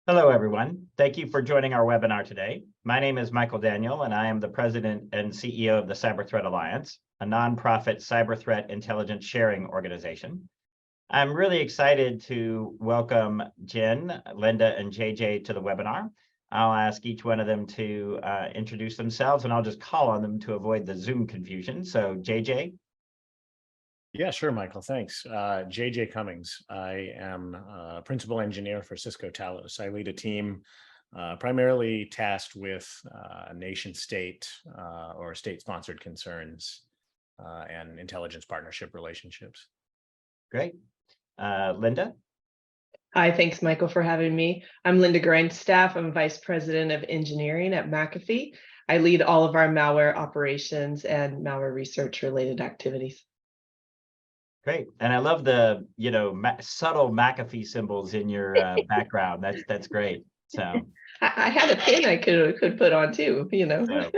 Hello, everyone. Thank you for joining our webinar today. My name is Michael Daniel, and I am the President and CEO of the Cyber Threat Alliance, a nonprofit cyber threat intelligence sharing organization. I'm really excited to welcome Jen, Lynda, and JJ to the webinar. I'll ask each one of them to introduce themselves, and I'll just call on them to avoid the Zoom confusion. So, JJ. Yeah, sure, Michael. Thanks. JJ Cummings. I am a principal engineer for Cisco Talos. I lead a team primarily tasked with nation state or state-sponsored concerns and intelligence partnership relationships. Great. Lynda? Hi, thanks, Michael, for having me. I'm Lynda Grindstaff. I'm Vice President of Engineering at McAfee. I lead all of our malware operations and malware research related activities. Great, and I love the subtle McAfee symbols in your background. That's great. So I had a pin I could put on too. So,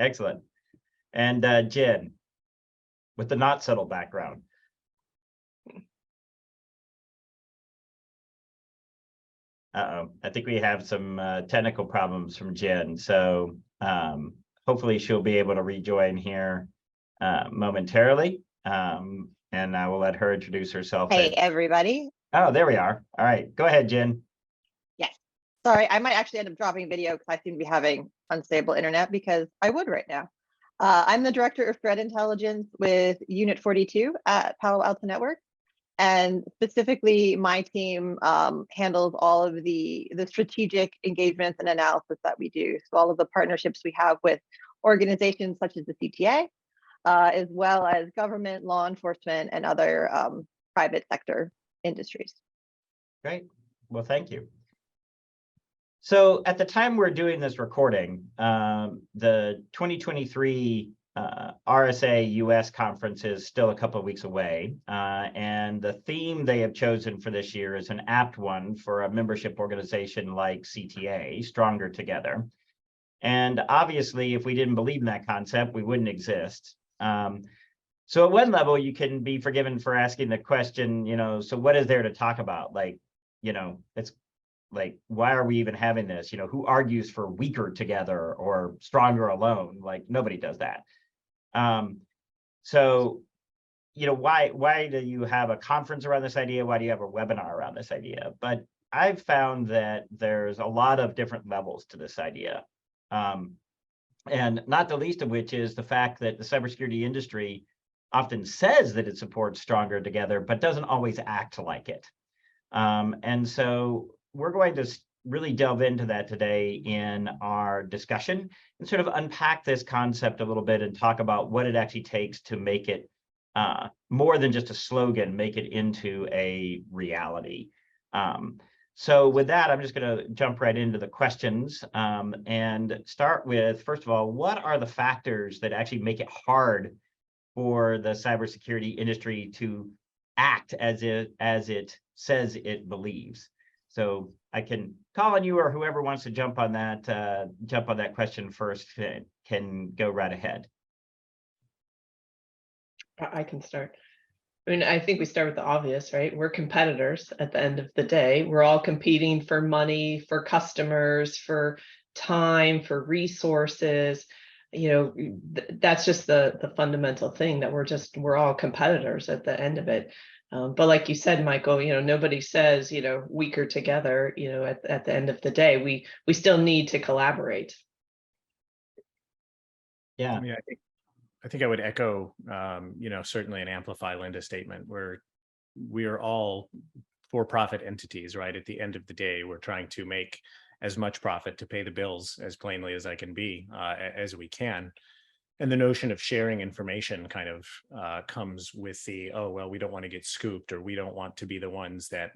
excellent. And Jen, with the not subtle background. I think we have some technical problems from Jen. So hopefully she'll be able to rejoin here momentarily. And I will let her introduce herself. Hey, everybody. Oh, there we are. All right, go ahead, Jen. Yes. Sorry, I might actually end up dropping video because I seem to be having unstable internet because I would right now. I'm the Director of Threat Intelligence with Unit 42 at Palo Alto Networks. And specifically, my team handles all of the strategic engagements and analysis that we do. So all of the partnerships we have with organizations such as the CTA, as well as government, law enforcement, and other private sector industries. Great. Well, thank you. So at the time we're doing this recording, the 2023 RSA US conference is still a couple of weeks away. And the theme they have chosen for this year is an apt one for a membership organization like CTA, Stronger Together. And obviously, if we didn't believe in that concept, we wouldn't exist. So at one level, you can be forgiven for asking the question, so what is there to talk about? It's like, why are we even having this? Who argues for weaker together or stronger alone? Like, nobody does that. So, why do you have a conference around this idea? Why do you have a webinar around this idea? But I've found that there's a lot of different levels to this idea. And not the least of which is the fact that the cybersecurity industry often says that it supports Stronger Together, but doesn't always act like it. And so we're going to really delve into that today in our discussion and sort of unpack this concept a little bit and talk about what it actually takes to make it more than just a slogan, make it into a reality. So with that, I'm just going to jump right into the questions and start with, first of all, what are the factors that actually make it hard for the cybersecurity industry to act as it says it believes? So I can call on you, or whoever wants to jump on that question first can go right ahead. I can start. I mean, I think we start with the obvious, right? We're competitors at the end of the day. We're all competing for money, for customers, for time, for resources. That's just the fundamental thing, that we're all competitors at the end of it. But like you said, Michael, nobody says, weaker together, at the end of the day, we still need to collaborate. Yeah. Yeah, I think I would echo, certainly and amplify Lynda's statement, where we are all for-profit entities, right? At the end of the day, we're trying to make as much profit to pay the bills as plainly as I can be, as we can. And the notion of sharing information kind of comes with the, oh, well, we don't want to get scooped, or we don't want to be the ones that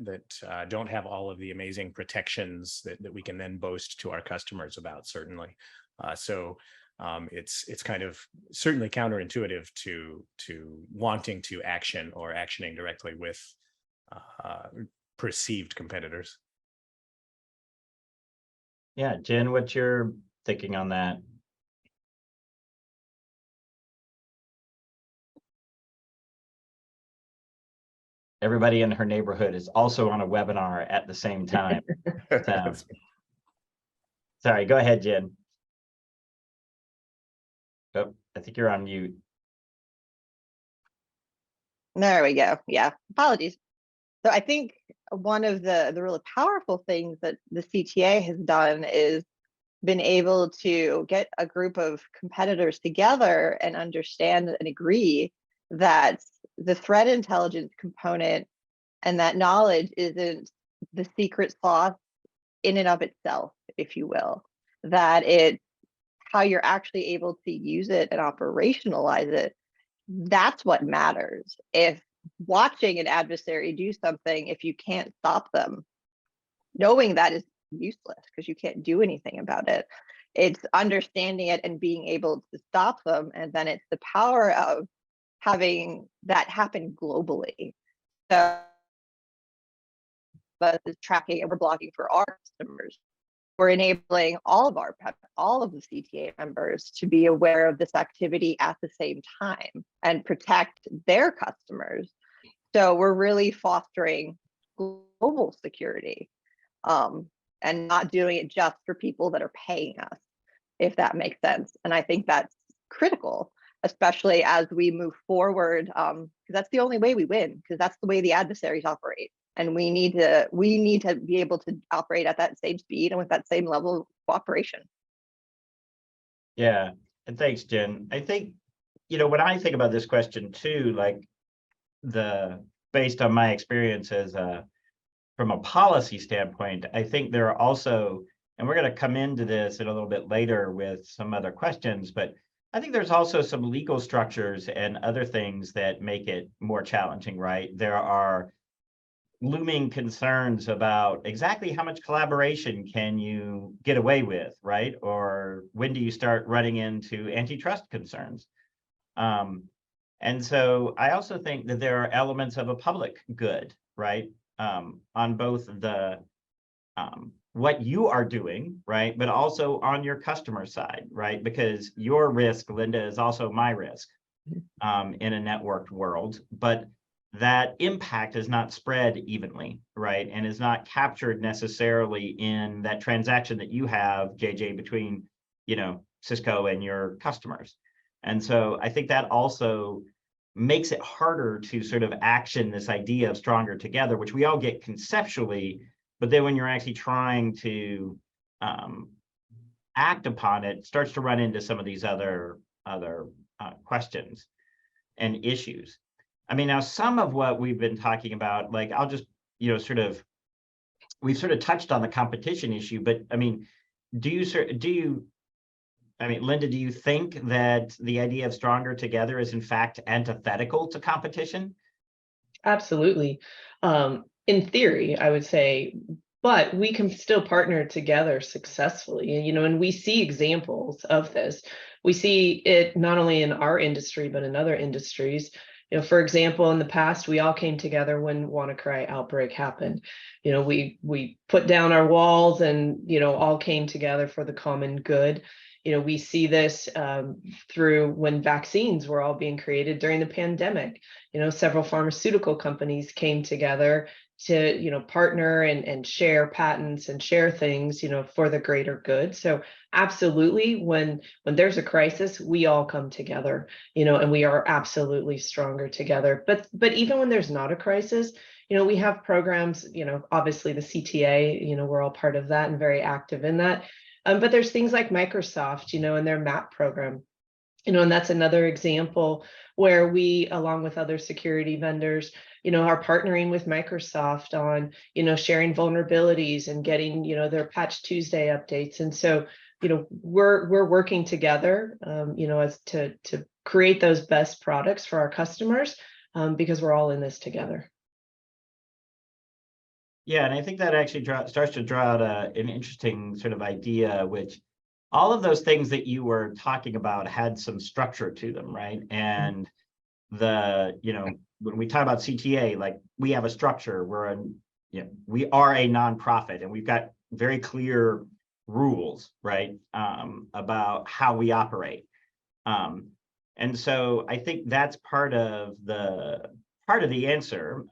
don't have all of the amazing protections that we can then boast to our customers about, certainly. It's kind of certainly counterintuitive to wanting to action or actioning directly with perceived competitors. Yeah, Jen, what's your thinking on that? everybody in her neighborhood is also on a webinar at the same time. So, sorry, go ahead, Jen. Oh, I think you're on mute. There we go. Yeah, apologies. So I think one of the really powerful things that the CTA has done is been able to get a group of competitors together and understand and agree that the threat intelligence component and that knowledge isn't the secret sauce in and of itself, if you will, that it's how you're actually able to use it and operationalize it. That's what matters. If watching an adversary do something, if you can't stop them, knowing that is useless because you can't do anything about it. It's understanding it and being able to stop them. And then it's the power of having that happen globally. So but is tracking and we're blocking for our customers. We're enabling all of the CTA members to be aware of this activity at the same time and protect their customers. So we're really fostering global security. And not doing it just for people that are paying us, if that makes sense. And I think that's critical, especially as we move forward, because that's the only way we win, because that's the way the adversaries operate. And we need to be able to operate at that same speed and with that same level of cooperation. Yeah, and thanks, Jen. I think, when I think about this question too, like based on my experience as from a policy standpoint, I think there are also, and we're going to come into this a little bit later with some other questions, but I think there's also some legal structures and other things that make it more challenging, right? There are looming concerns about exactly how much collaboration can you get away with, right? Or when do you start running into antitrust concerns? And so I also think that there are elements of a public good, right? On both the what you are doing, right? But also on your customer side, right? Because your risk, Lynda, is also my risk in a networked world, but that impact is not spread evenly, right? And is not captured necessarily in that transaction that you have, JJ, between, Cisco and your customers. And so I think that also makes it harder to sort of action this idea of stronger together, which we all get conceptually, but then when you're actually trying to act upon it, starts to run into some of these other questions and issues. I mean, now some of what we've been talking about, like I'll just, we've sort of touched on the competition issue, but I mean, Lynda, do you think that the idea of stronger together is in fact antithetical to competition? Absolutely. In theory, I would say, but we can still partner together successfully. And we see examples of this. We see it not only in our industry, but in other industries. For example, in the past, we all came together when WannaCry outbreak happened. We put down our walls and, all came together for the common good. We see this through when vaccines were all being created during the pandemic. Several pharmaceutical companies came together to, partner and share patents and share things, for the greater good. So absolutely, when there's a crisis, we all come together, and we are absolutely stronger together. But even when there's not a crisis, we have programs, obviously the CTA, we're all part of that and very active in that. But there's things like Microsoft, and their MAP program, and that's another example where we, along with other security vendors, are partnering with Microsoft on, sharing vulnerabilities and getting, their Patch Tuesday updates. And so, we're working together, as to create those best products for our customers, because we're all in this together. Yeah, and I think that actually starts to draw out an interesting sort of idea, which all of those things that you were talking about had some structure to them, right? And when we talk about CTA, like we have a structure, we are a nonprofit and we've got very clear rules, right? About how we operate. And so I think that's part of part of the answer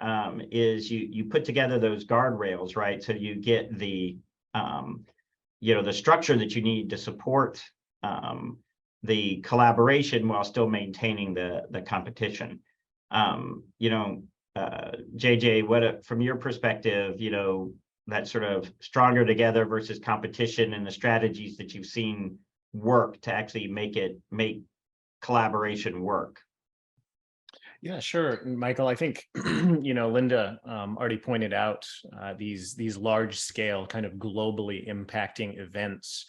is you put together those guardrails, right? So you get the the structure that you need to support the collaboration while still maintaining the competition. JJ, what from your perspective, that sort of stronger together versus competition and the strategies that you've seen work to actually make collaboration work? Yeah, sure, Michael. I think Lynda already pointed out these large scale kind of globally impacting events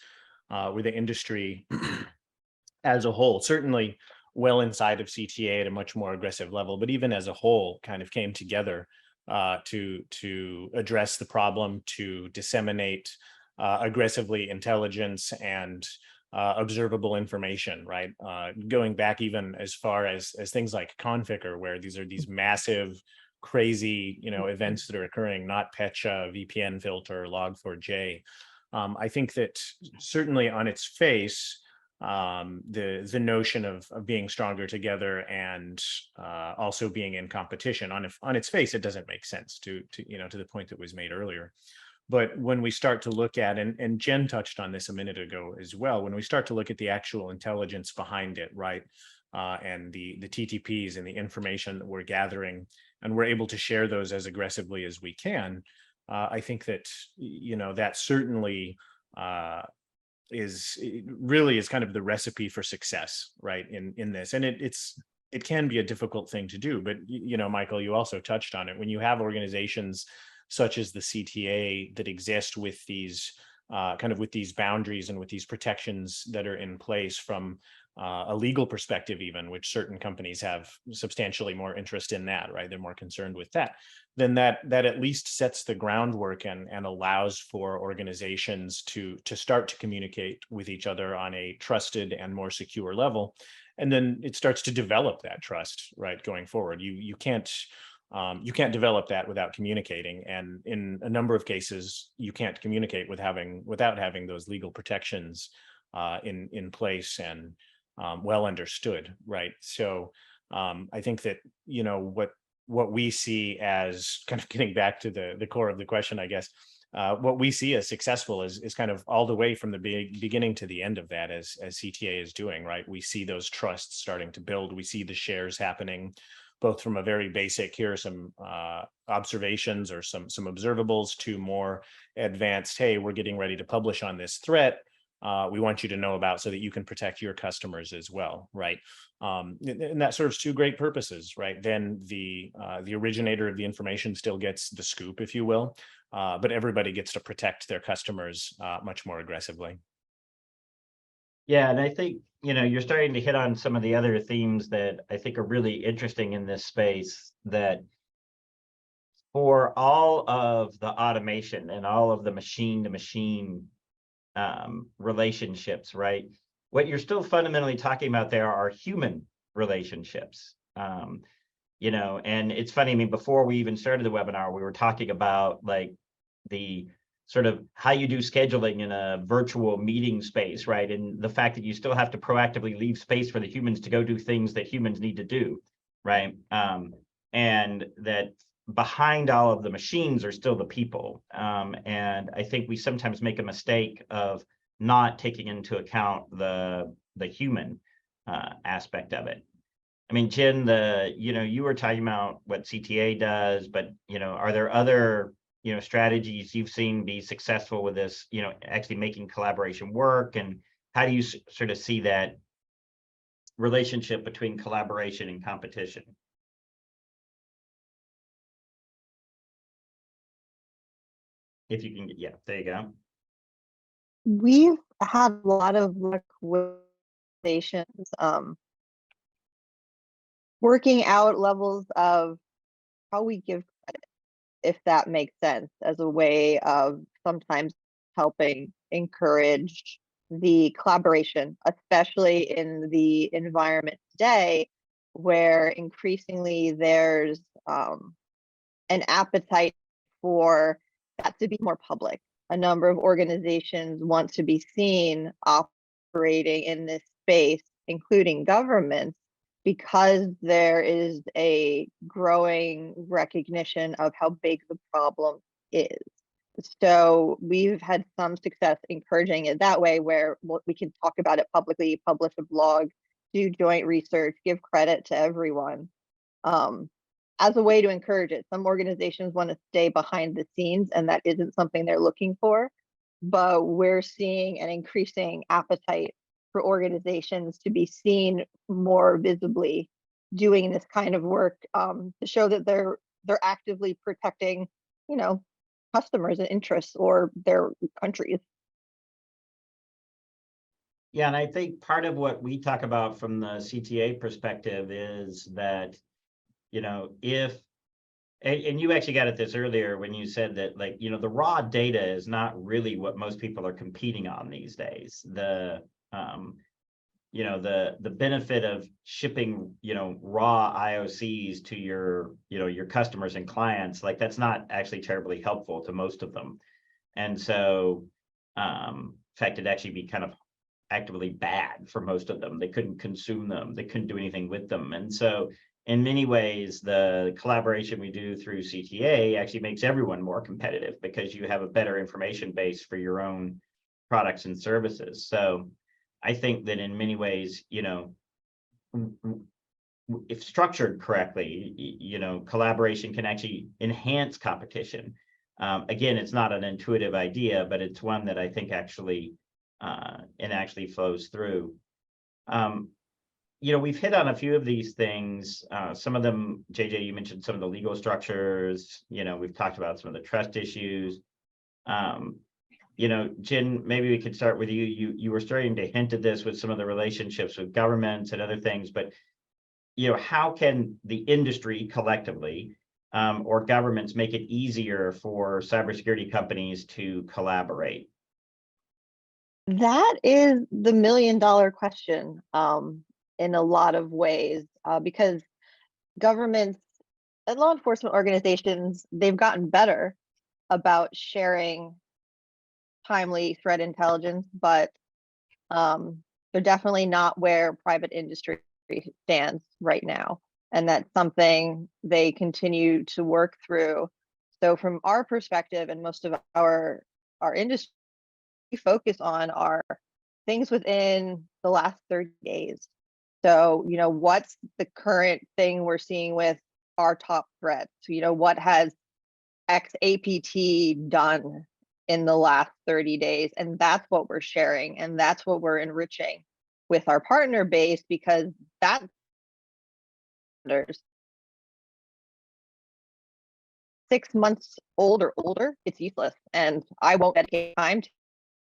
where the industry as a whole, certainly well inside of CTA at a much more aggressive level, but even as a whole kind of came together to address the problem, to disseminate aggressively intelligence and observable information, right? Going back even as far as things like Conficker, where these are these massive, crazy, events that are occurring, not Petya, VPN filter, Log4j. I think that certainly on its face, the notion of being stronger together and also being in competition on its face, it doesn't make sense to the point that was made earlier. But when we start to look at, and Jen touched on this a minute ago as well, when we start to look at the actual intelligence behind it, right, and the TTPs and the information that we're gathering, and we're able to share those as aggressively as we can, I think that that certainly is kind of the recipe for success, right, in this. And it can be a difficult thing to do, but Michael, you also touched on it. When you have organizations such as the CTA that exist with these with these boundaries and with these protections that are in place from a legal perspective, even, which certain companies have substantially more interest in that, right? They're more concerned with that. Then that at least sets the groundwork and allows for organizations to start to communicate with each other on a trusted and more secure level. And then it starts to develop that trust, right, going forward. You can't develop that without communicating, and in a number of cases, you can't communicate without having those legal protections in place and well understood, right? So I think that what we see as, kind of getting back to the core of the question, I guess, what we see as successful is kind of all the way from the beginning to the end of that, as CTA is doing, right? We see those trusts starting to build. We see the shares happening, both from a very basic, here are some observations or some observables, to more advanced, hey, we're getting ready to publish on this threat. We want you to know about, so that you can protect your customers as well, right? And that serves two great purposes, right? Then the originator of the information still gets the scoop, if you will, but everybody gets to protect their customers much more aggressively. Yeah, and I think, you're starting to hit on some of the other themes that I think are really interesting in this space, that for all of the automation and all of the machine-to-machine relationships, right? What you're still fundamentally talking about there are human relationships. And it's funny, I mean, before we even started the webinar, we were talking about like the sort of how you do scheduling in a virtual meeting space, right? And the fact that you still have to proactively leave space for the humans to go do things that humans need to do, right? And that behind all of the machines are still the people. And I think we sometimes make a mistake of not taking into account the human aspect of it. I mean, Jen, you were talking about what CTA does, but are there other strategies you've seen be successful with this, actually making collaboration work? And how do you sort of see that relationship between collaboration and competition? If you can, yeah, there you go. We've had a lot of luck with stations working out levels of how we give credit, if that makes sense, as a way of sometimes helping encourage the collaboration, especially in the environment today, where increasingly there's an appetite for that to be more public. A number of organizations want to be seen operating in this space, including governments, because there is a growing recognition of how big the problem is. So we've had some success encouraging it that way, where we can talk about it publicly, publish a blog, do joint research, give credit to everyone, as a way to encourage it. Some organizations want to stay behind the scenes, and that isn't something they're looking for. But we're seeing an increasing appetite for organizations to be seen more visibly doing this kind of work, to show that they're actively protecting, you know, customers and interests or their countries. Yeah, and I think part of what we talk about from the CTA perspective is that, you know, and you actually got at this earlier when you said that, like, you know, the raw data is not really what most people are competing on these days. You know, the benefit of shipping, you know, raw IOCs to your, you know, your customers and clients, like, that's not actually terribly helpful to most of them. And so, in fact, it'd actually be kind of actively bad for most of them. They couldn't consume them. They couldn't do anything with them. And so in many ways, the collaboration we do through CTA actually makes everyone more competitive, because you have a better information base for your own products and services. So I think that in many ways, you know, if structured correctly, you know, collaboration can actually enhance competition. Again, it's not an intuitive idea, but it's one that I think actually flows through. You know, we've hit on a few of these things. Some of them, JJ, you mentioned some of the legal structures. You know, we've talked about some of the trust issues. You know, Jen, maybe we could start with you. You were starting to hint at this with some of the relationships with governments and other things, but, you know, how can the industry collectively or governments make it easier for cybersecurity companies to collaborate? That is the $1 million question, in a lot of ways, because governments and law enforcement organizations, they've gotten better about sharing timely threat intelligence, but they're definitely not where private industry stands right now. And that's something they continue to work through. So from our perspective, and most of our industry, we focus on are things within the last 30 days. So, you know, what's the current thing we're seeing with our top threats? You know, what has XAPT done in the last 30 days? And that's what we're sharing. And that's what we're enriching with our partner base, because that matters. 6 months old or older, it's useless. And I won't dedicate time to it,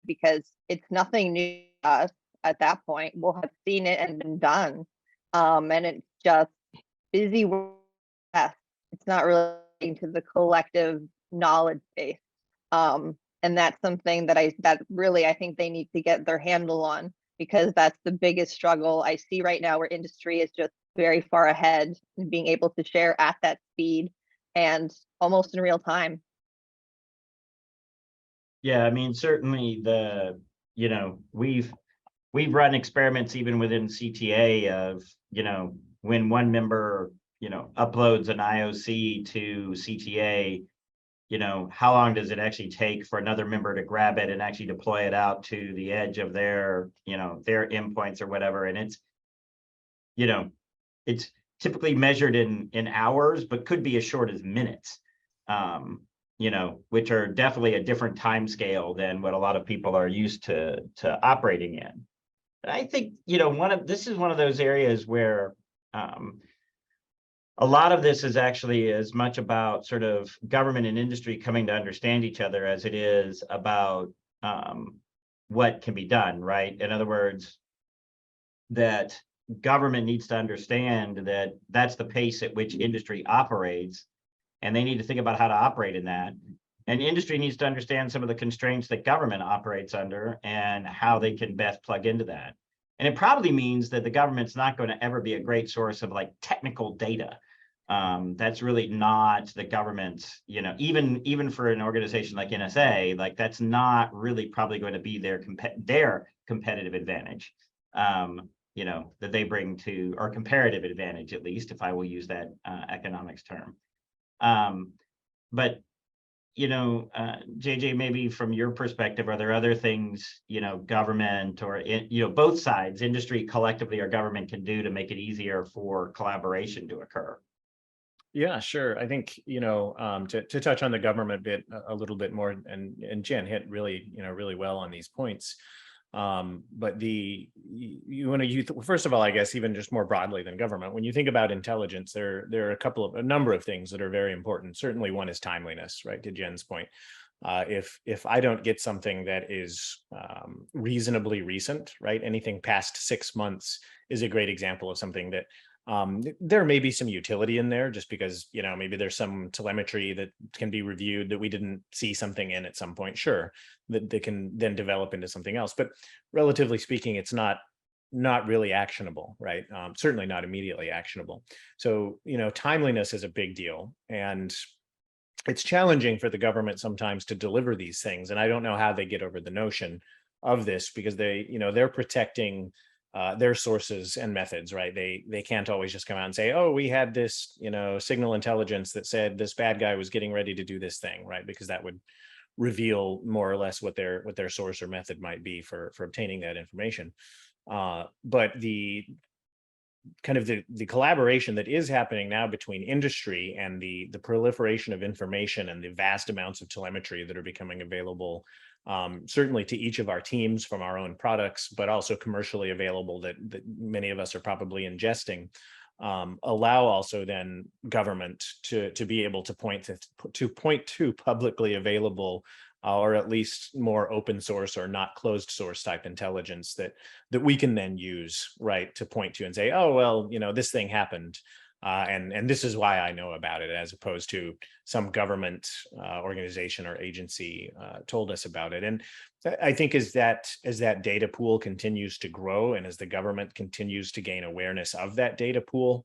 because it's nothing new to us at that point. We'll have seen it and been done. And it's just busy work. It's not relating to the collective knowledge base. And that's something that really I think they need to get their handle on, because that's the biggest struggle I see right now, where industry is just very far ahead in being able to share at that speed and almost in real time. Yeah, I mean, certainly you know, we've run experiments even within CTA of, you know, when one member, you know, uploads an IOC to CTA, you know, how long does it actually take for another member to grab it and actually deploy it out to the edge of their, you know, their endpoints or whatever. And it's, you know, it's typically measured in hours, but could be as short as minutes. You know, which are definitely a different time scale than what a lot of people are used to operating in. And I think, you know, this is one of those areas where a lot of this is actually as much about sort of government and industry coming to understand each other as it is about what can be done, right? In other words, that government needs to understand that that's the pace at which industry operates, and they need to think about how to operate in that. And industry needs to understand some of the constraints that government operates under and how they can best plug into that. And it probably means that the government's not going to ever be a great source of, like, technical data. That's really not the government's, you know, even for an organization like NSA, like, that's not really probably going to be their competitive advantage. that they bring to, or comparative advantage, at least, if I will use that economics term. But JJ, maybe from your perspective, are there other things, government or, both sides, industry collectively or government, can do to make it easier for collaboration to occur? Yeah, sure. I think, to touch on the government bit a little bit more, and Jen hit really, really well on these points. But first of all, I guess, even just more broadly than government, when you think about intelligence, there are a number of things that are very important. Certainly one is timeliness, right? To Jen's point. If I don't get something that is reasonably recent, right? Anything past 6 months is a great example of something that there may be some utility in there, just because, maybe there's some telemetry that can be reviewed that we didn't see something in at some point. Sure, that they can then develop into something else. But relatively speaking, it's not really actionable, right? Certainly not immediately actionable. So, timeliness is a big deal. And it's challenging for the government sometimes to deliver these things. And I don't know how they get over the notion of this, because they're protecting their sources and methods, right? They can't always just come out and say, oh, we had this, signal intelligence that said this bad guy was getting ready to do this thing, right? Because that would reveal more or less what their source or method might be for obtaining that information. But the kind of the collaboration that is happening now between industry and the proliferation of information and the vast amounts of telemetry that are becoming available, certainly to each of our teams from our own products, but also commercially available that many of us are probably ingesting, allow also then government to be able to point to publicly available, or at least more open source or not closed source type intelligence that we can then use, right, to point to and say, oh, well, this thing happened. And this is why I know about it, as opposed to some government organization or agency told us about it. And I think as that data pool continues to grow, and as the government continues to gain awareness of that data pool,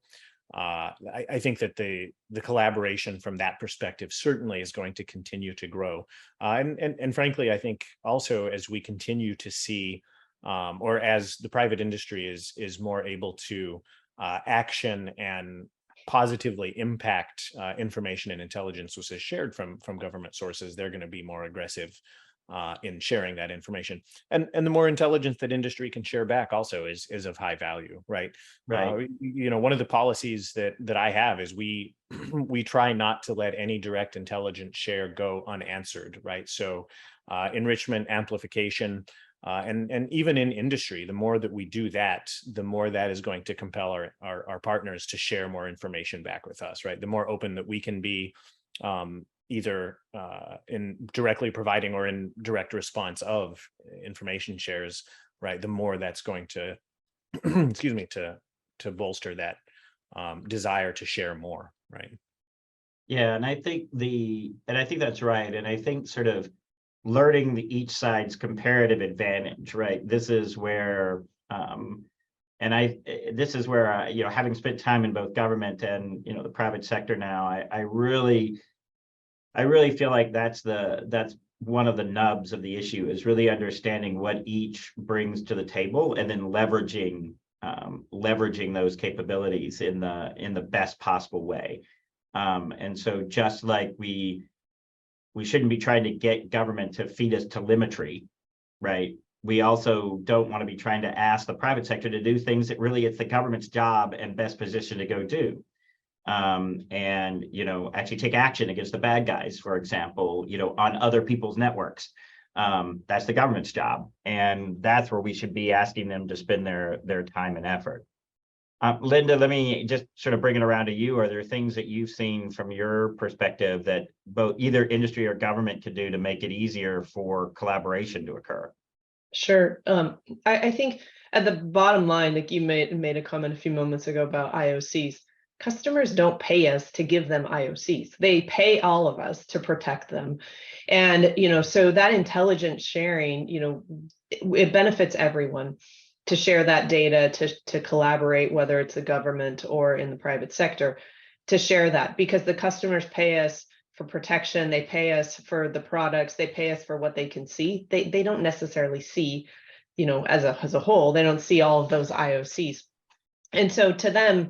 I think that the collaboration from that perspective certainly is going to continue to grow. And frankly, I think also as we continue to see, or as the private industry is more able to action and positively impact information and intelligence which is shared from government sources, they're going to be more aggressive in sharing that information. And the more intelligence that industry can share back also is of high value, right? Right. One of the policies that I have is we try not to let any direct intelligence share go unanswered, right? So enrichment, amplification, and even in industry, the more that we do that, the more that is going to compel our partners to share more information back with us, right? The more open that we can be, either in directly providing or in direct response of information shares, right? The more that's going to, excuse me, to bolster that desire to share more, right? Yeah, and I think that's right. And I think sort of learning each side's comparative advantage, right? This is where, having spent time in both government and the private sector now, I really feel like that's one of the nubs of the issue, is really understanding what each brings to the table and then leveraging those capabilities in the best possible way. And so just like we shouldn't be trying to get government to feed us telemetry, right? We also don't want to be trying to ask the private sector to do things that really it's the government's job and best position to go do. And actually take action against the bad guys, for example, on other people's networks. That's the government's job, and that's where we should be asking them to spend their time and effort. Lynda, let me just sort of bring it around to you. Are there things that you've seen from your perspective that both either industry or government could do to make it easier for collaboration to occur? Sure. I think at the bottom line, like you made a comment a few moments ago about IOCs. Customers don't pay us to give them IOCs. They pay all of us to protect them. And, so that intelligence sharing, it benefits everyone to share that data, to collaborate, whether it's the government or in the private sector, to share that, because the customers pay us for protection. They pay us for the products. They pay us for what they can see. They don't necessarily see as a whole, they don't see all of those IOCs. And so to them,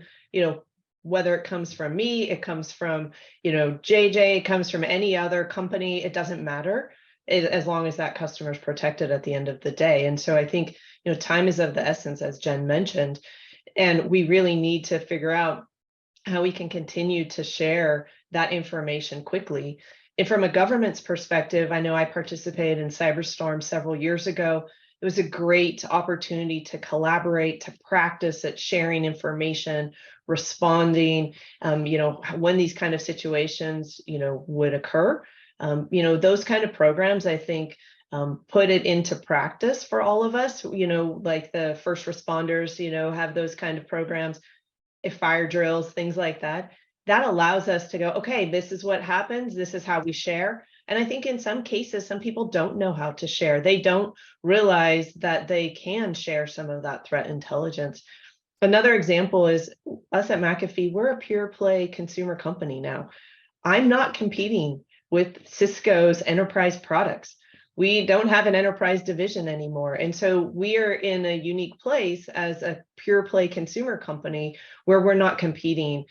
whether it comes from me, it comes from, JJ, it comes from any other company, it doesn't matter as long as that customer is protected at the end of the day. And so I think, time is of the essence, as Jen mentioned, and we really need to figure out how we can continue to share that information quickly. And from a government's perspective, I know I participated in Cyberstorm several years ago. It was a great opportunity to collaborate, to practice at sharing information, responding, when these kind of situations, would occur. Those kind of programs, I think, put it into practice for all of us, like the first responders, have those kind of programs, fire drills, things like that. That allows us to go, okay, this is what happens. This is how we share. And I think in some cases, some people don't know how to share. They don't realize that they can share some of that threat intelligence. Another example is us at McAfee. We're a pure play consumer company now. I'm not competing with Cisco's enterprise products. We don't have an enterprise division anymore. And so we are in a unique place as a pure play consumer company where we're not competing,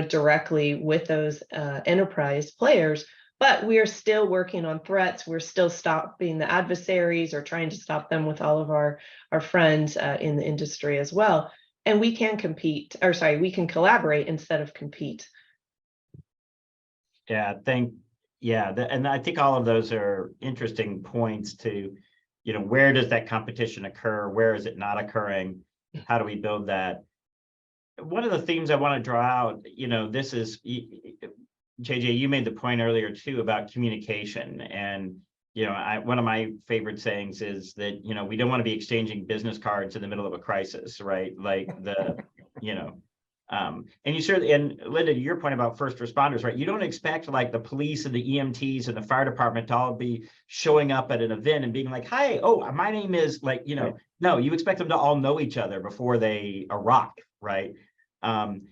directly with those enterprise players, but we are still working on threats. We're still stopping the adversaries or trying to stop them with all of our friends in the industry as well. And we can we can collaborate instead of compete. Yeah, and I think all of those are interesting points to, where does that competition occur? Where is it not occurring? How do we build that? One of the themes I want to draw out, this is, JJ, you made the point earlier too about communication. And, one of my favorite sayings is that, we don't want to be exchanging business cards in the middle of a crisis, right? Like and you certainly, and Lynda, to your point about first responders, right? You don't expect like the police and the EMTs and the fire department to all be showing up at an event and being like, hi, oh, my name is like, no, you expect them to all know each other before they arrive, right? And,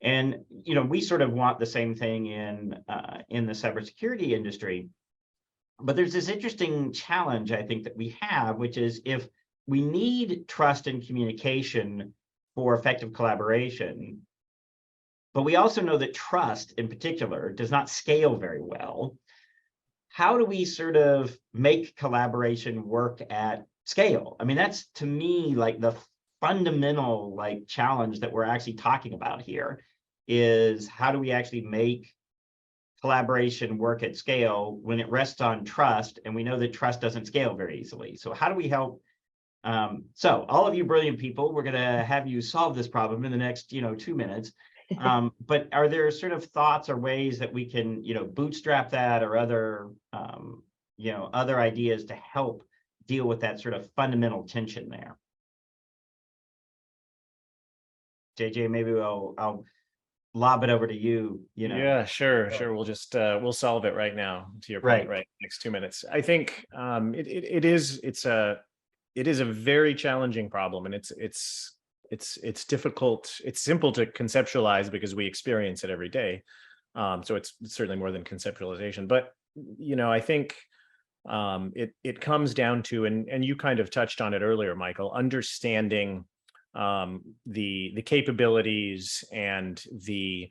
we sort of want the same thing in the cybersecurity industry. But there's this interesting challenge, I think, that we have, which is if we need trust and communication for effective collaboration, but we also know that trust in particular does not scale very well. How do we sort of make collaboration work at scale? I mean, that's to me like the fundamental like challenge that we're actually talking about here is how do we actually make collaboration work at scale when it rests on trust, and we know that trust doesn't scale very easily. So how do we help? So all of you brilliant people, we're going to have you solve this problem in the next 2 minutes. But are there sort of thoughts or ways that we can bootstrap that, or other other ideas to help deal with that sort of fundamental tension there? JJ, maybe I'll lob it over to you. Yeah, sure. We'll just we'll solve it right now. To your point, right? Next 2 minutes. I think it is a very challenging problem, and it's difficult. It's simple to conceptualize because we experience it every day. So it's certainly more than conceptualization. But I think it comes down to, and you kind of touched on it earlier, Michael, understanding the capabilities and the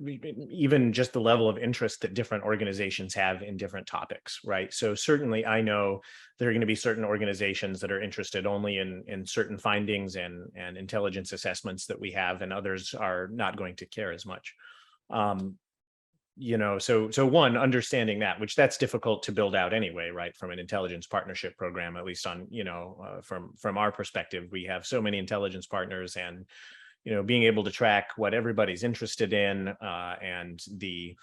even just the level of interest that different organizations have in different topics, right? So certainly I know there are going to be certain organizations that are interested only in certain findings and intelligence assessments that we have, and others are not going to care as much. So one, understanding that, which that's difficult to build out anyway, right? From an intelligence partnership program, at least on, from our perspective, we have so many intelligence partners, and being able to track what everybody's interested in, and the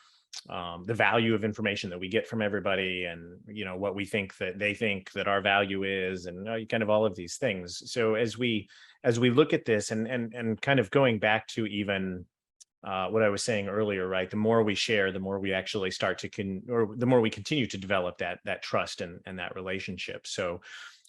value of information that we get from everybody, and what we think that they think that our value is, and kind of all of these things. So as we look at this, and kind of going back to even what I was saying earlier, right? The more we share, the more we actually start to or the more we continue to develop that trust and that relationship. So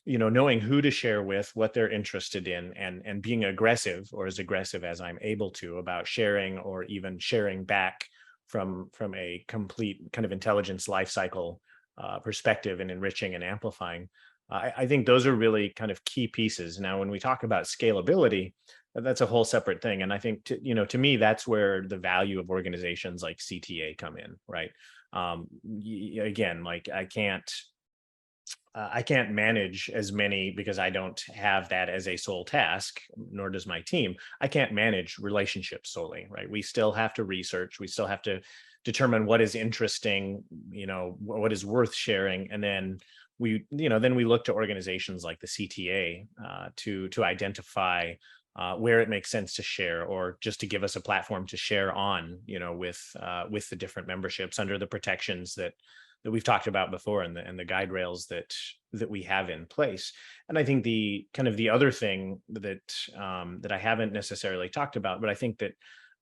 knowing who to share with, what they're interested in, and being aggressive, or as aggressive as I'm able to, about sharing, or even sharing back from a complete kind of intelligence lifecycle perspective, and enriching and amplifying. I think those are really kind of key pieces. Now, when we talk about scalability, that's a whole separate thing. And I think, to me, that's where the value of organizations like CTA come in, right? Again, like I can't manage as many because I don't have that as a sole task, nor does my team. I can't manage relationships solely, right? We still have to research. We still have to determine what is interesting, what is worth sharing. And then we look to organizations like the CTA to identify where it makes sense to share, or just to give us a platform to share on, with the different memberships under the protections that we've talked about before, and the guide rails that we have in place. And I think the other thing that I haven't necessarily talked about, but I think that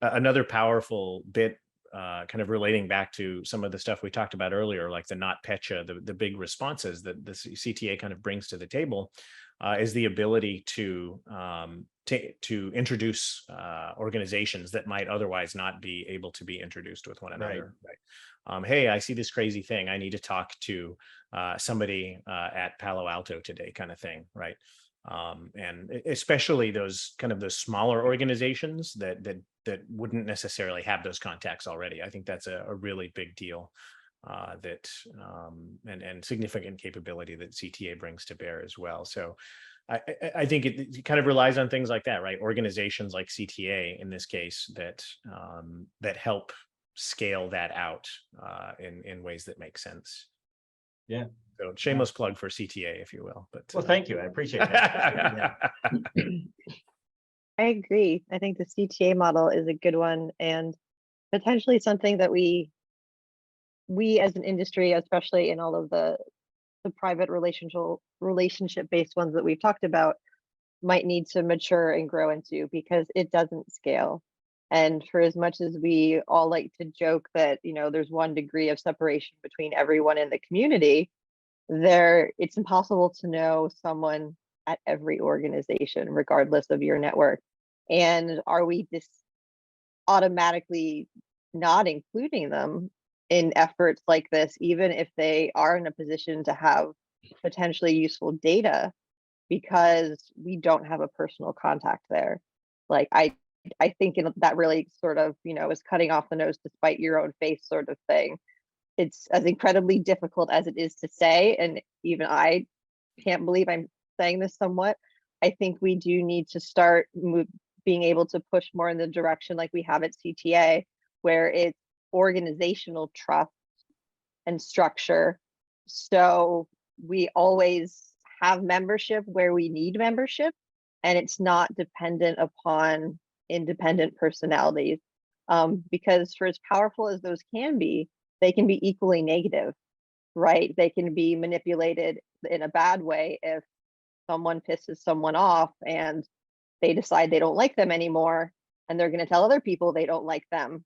another powerful bit, kind of relating back to some of the stuff we talked about earlier, like the not petcha, the big responses that the CTA kind of brings to the table, is the ability to introduce organizations that might otherwise not be able to be introduced with one another. Right. Hey, I see this crazy thing. I need to talk to somebody at Palo Alto today, kind of thing, right? And especially those smaller organizations that wouldn't necessarily have those contacts already. I think that's a really big deal, and significant capability that CTA brings to bear as well. So I think it kind of relies on things like that, right? Organizations like CTA in this case that help scale that out in ways that make sense. Yeah. So shameless plug for CTA, if you will. But well, thank you. I appreciate that. I agree. I think the CTA model is a good one, and potentially something that we as an industry, especially in all of the private relationship-based ones that we've talked about, might need to mature and grow into, because it doesn't scale. And for as much as we all like to joke that, there's 1 degree of separation between everyone in the community, it's impossible to know someone at every organization, regardless of your network. And are we just automatically not including them in efforts like this, even if they are in a position to have potentially useful data, because we don't have a personal contact there? Like, I think that really sort of, is cutting off the nose to spite your own face sort of thing. It's as incredibly difficult as it is to say, and even I can't believe I'm saying this somewhat. I think we do need to start being able to push more in the direction like we have at CTA, where it's organizational trust and structure. So we always have membership where we need membership, and it's not dependent upon independent personalities. Because for as powerful as those can be, they can be equally negative, right? They can be manipulated in a bad way if someone pisses someone off and they decide they don't like them anymore, and they're going to tell other people they don't like them.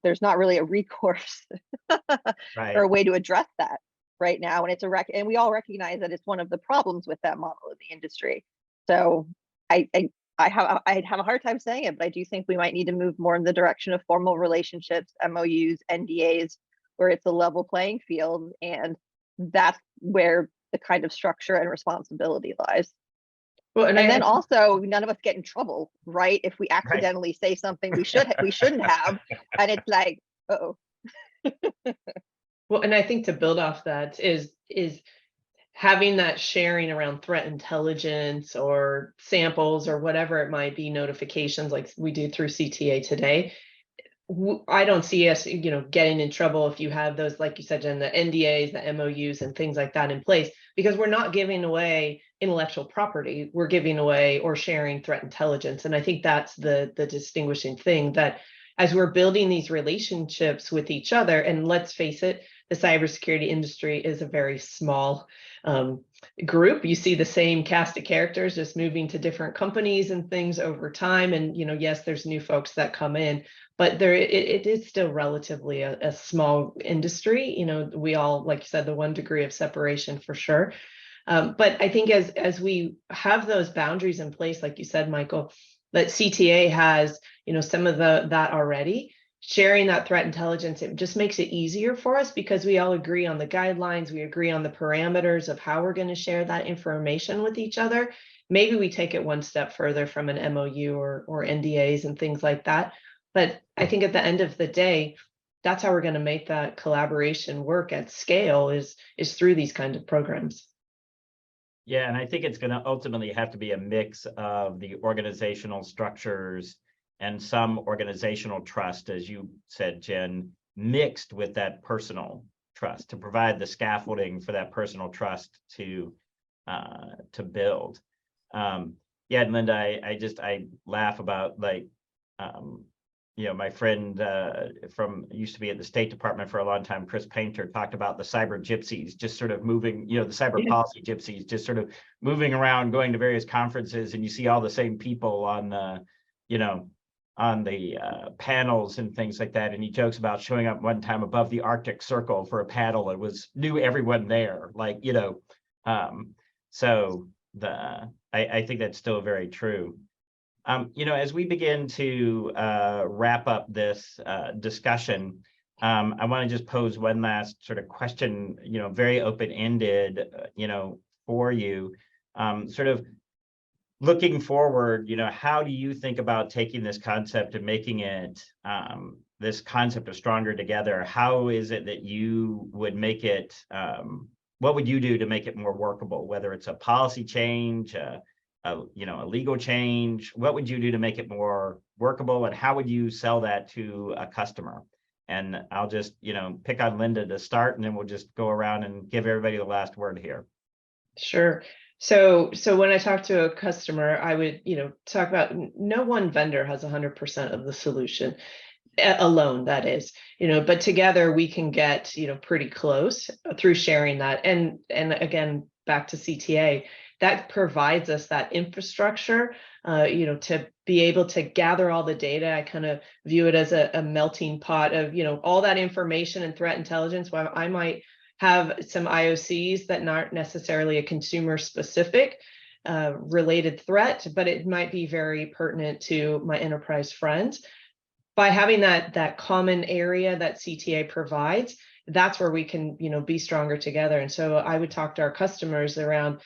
There's not really a recourse Right. or a way to address that right now. And and we all recognize that it's one of the problems with that model in the industry. So I'd have a hard time saying it, but I do think we might need to move more in the direction of formal relationships, MOUs, NDAs, where it's a level playing field, and that's where the kind of structure and responsibility lies. Well, and then also, none of us get in trouble, right? If we accidentally say something we shouldn't have, and it's like, uh-oh. Well, and I think to build off that is having that sharing around threat intelligence or samples or whatever it might be, notifications like we do through CTA today. I don't see us, getting in trouble if you have those, like you said, Jen, the NDAs, the MOUs, and things like that in place, because we're not giving away intellectual property. We're giving away or sharing threat intelligence. And I think that's the distinguishing thing, that as we're building these relationships with each other, and let's face it, the cybersecurity industry is a very small group. You see the same cast of characters just moving to different companies and things over time. And, yes, there's new folks that come in, but it is still relatively a small industry. We all, like you said, the 1 degree of separation for sure. But I think as we have those boundaries in place, like you said, Michael, that CTA has, some of that already. sharing that threat intelligence, it just makes it easier for us because we all agree on the guidelines, we agree on the parameters of how we're going to share that information with each other. Maybe we take it one step further from an MOU or NDAs and things like that. But I think at the end of the day, that's how we're going to make that collaboration work at scale is through these kinds of programs. Yeah, and I think it's going to ultimately have to be a mix of the organizational structures and some organizational trust, as you said, Jen, mixed with that personal trust to provide the scaffolding for that personal trust to build. Yeah, and Lynda, I laugh about like, you know, my friend from used to be at the State Department for a long time, Chris Painter, talked about the cyber gypsies just sort of moving, you know, the cyber policy gypsies just sort of moving around, going to various conferences, and you see all the same people on the, you know, on the panels and things like that. And he jokes about showing up one time above the Arctic Circle for a panel. It was knew everyone there, like, you know, so I think that's still very true. You know, as we begin to wrap up this discussion, I want to just pose one last sort of question, you know, very open-ended, you know, for you. Sort of looking forward, you know, how do you think about taking this concept and making it this concept of stronger together? How is it that you would make it? What would you do to make it more workable? Whether it's a policy change, you know, a legal change, what would you do to make it more workable, and how would you sell that to a customer? And I'll just, you know, pick on Lynda to start, and then we'll just go around and give everybody the last word here. Sure. So when I talk to a customer, I would, you know, talk about no one vendor has 100% of the solution alone, that is, you know, but together we can get, you know, pretty close through sharing that. And again, back to CTA, that provides us that infrastructure, you know, to be able to gather all the data. I kind of view it as a melting pot of, you know, all that information and threat intelligence. While I might have some IOCs that aren't necessarily a consumer specific related threat, but it might be very pertinent to my enterprise friends. By having that common area that CTA provides, that's where we can, you know, be stronger together. And so I would talk to our customers around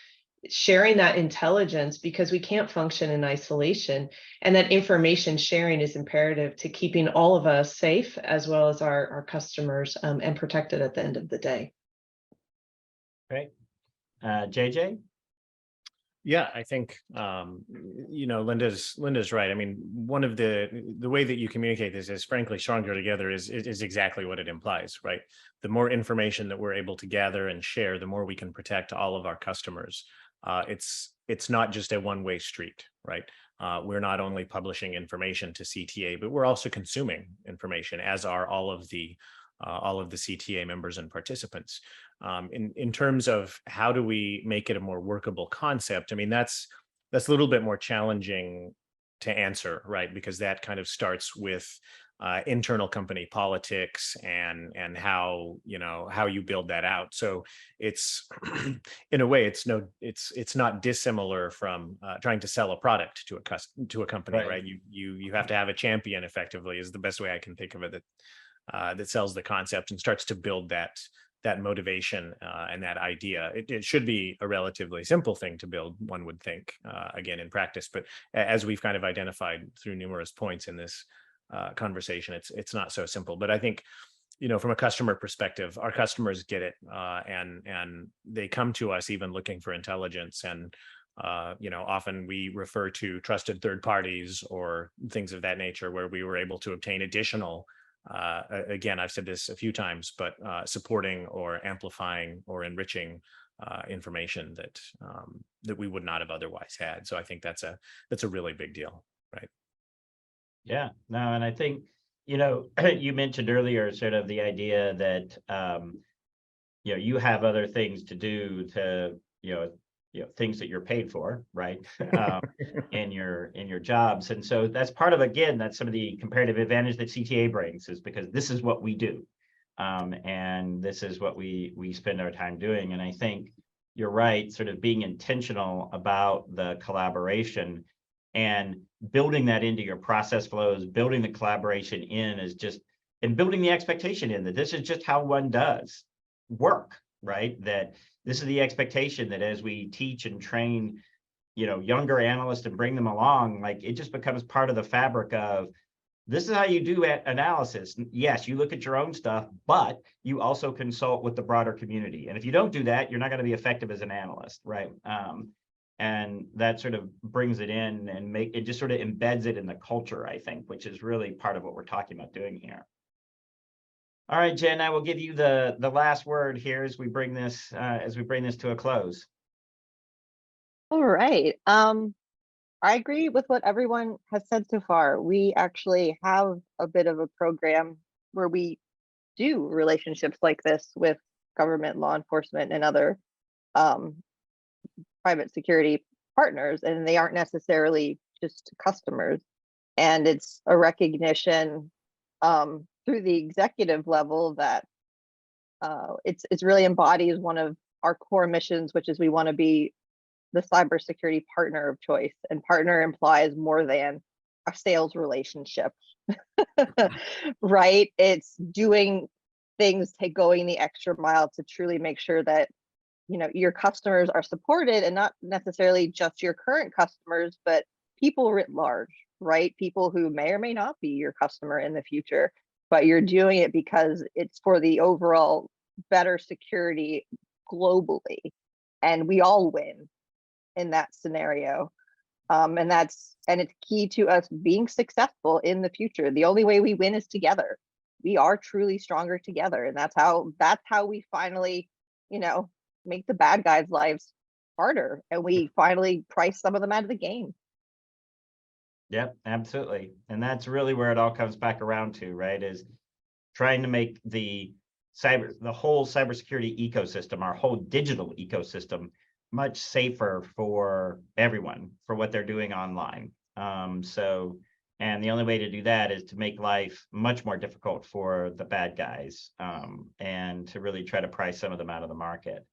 sharing that intelligence, because we can't function in isolation, and that information sharing is imperative to keeping all of us safe as well as our customers and protected at the end of the day. Great. JJ? Yeah, I think you know, Lynda's right. I mean, one of the way that you communicate this is, frankly, stronger together is exactly what it implies, right? The more information that we're able to gather and share, the more we can protect all of our customers. It's not just a one-way street, right? We're not only publishing information to CTA, but we're also consuming information, as are all of the CTA members and participants. In terms of how do we make it a more workable concept, I mean, that's a little bit more challenging to answer, right? Because that kind of starts with internal company politics and how, you know, how you build that out. So it's in a way, it's not dissimilar from trying to sell a product to a company, right? You have to have a champion, effectively, is the best way I can think of it, that sells the concept and starts to build that motivation and that idea. It should be a relatively simple thing to build, one would think, again, in practice. But as we've kind of identified through numerous points in this conversation, it's not so simple. But I think, you know, from a customer perspective, our customers get it, and they come to us even looking for intelligence. And you know, often we refer to trusted third parties or things of that nature, where we were able to obtain additional, again, I've said this a few times, but supporting or amplifying or enriching information that we would not have otherwise had. So I think that's a really big deal, right? Yeah, no, and I think, you know, you mentioned earlier sort of the idea that you know, you have other things to do to, you know, things that you're paid for, right? in your jobs. And so that's part of, again, that's some of the comparative advantage that CTA brings, is because this is what we do. And this is what we spend our time doing. And I think you're right, sort of being intentional about the collaboration. And building that into your process flows, building the collaboration in is just, and building the expectation in that this is just how one does work, right? That this is the expectation that as we teach and train, younger analysts and bring them along, like it just becomes part of the fabric of, this is how you do analysis. Yes, you look at your own stuff, but you also consult with the broader community. And if you don't do that, you're not going to be effective as an analyst, right? And that sort of brings it in and it just sort of embeds it in the culture, I think, which is really part of what we're talking about doing here. All right, Jen, I will give you the last word here as we bring this to a close. All right. I agree with what everyone has said so far. We actually have a bit of a program where we do relationships like this with government, law enforcement, and other private security partners, and they aren't necessarily just customers. And it's a recognition through the executive level that it's really embodies one of our core missions, which is we want to be the cybersecurity partner of choice, and partner implies more than a sales relationship, right? It's doing things, going the extra mile to truly make sure that your customers are supported, and not necessarily just your current customers, but people writ large, right? People who may or may not be your customer in the future, but you're doing it because it's for the overall better security globally, and we all win in that scenario. And it's key to us being successful in the future. The only way we win is together. We are truly stronger together, and that's how we finally, make the bad guys' lives harder, and we finally price some of them out of the game. Yep, absolutely. And that's really where it all comes back around to, right? Is trying to make the whole cybersecurity ecosystem, our whole digital ecosystem, much safer for everyone for what they're doing online. And the only way to do that is to make life much more difficult for the bad guys, and to really try to price some of them out of the market.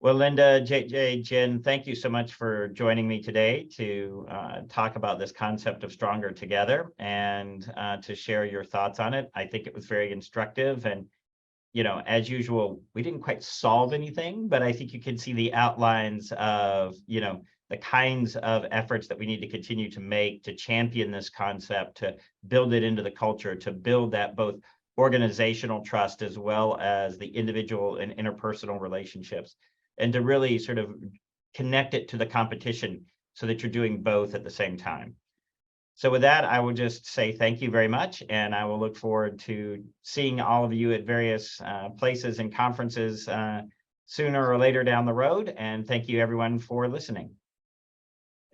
Well, Lynda, JJ, Jen, thank you so much for joining me today to talk about this concept of Stronger Together, and to share your thoughts on it. I think it was very instructive, and as usual, we didn't quite solve anything, but I think you can see the outlines of the kinds of efforts that we need to continue to make to champion this concept, to build it into the culture, to build that both organizational trust as well as the individual and interpersonal relationships, and to really sort of connect it to the competition so that you're doing both at the same time. So with that, I will just say thank you very much, and I will look forward to seeing all of you at various places and conferences sooner or later down the road. And thank you everyone for listening.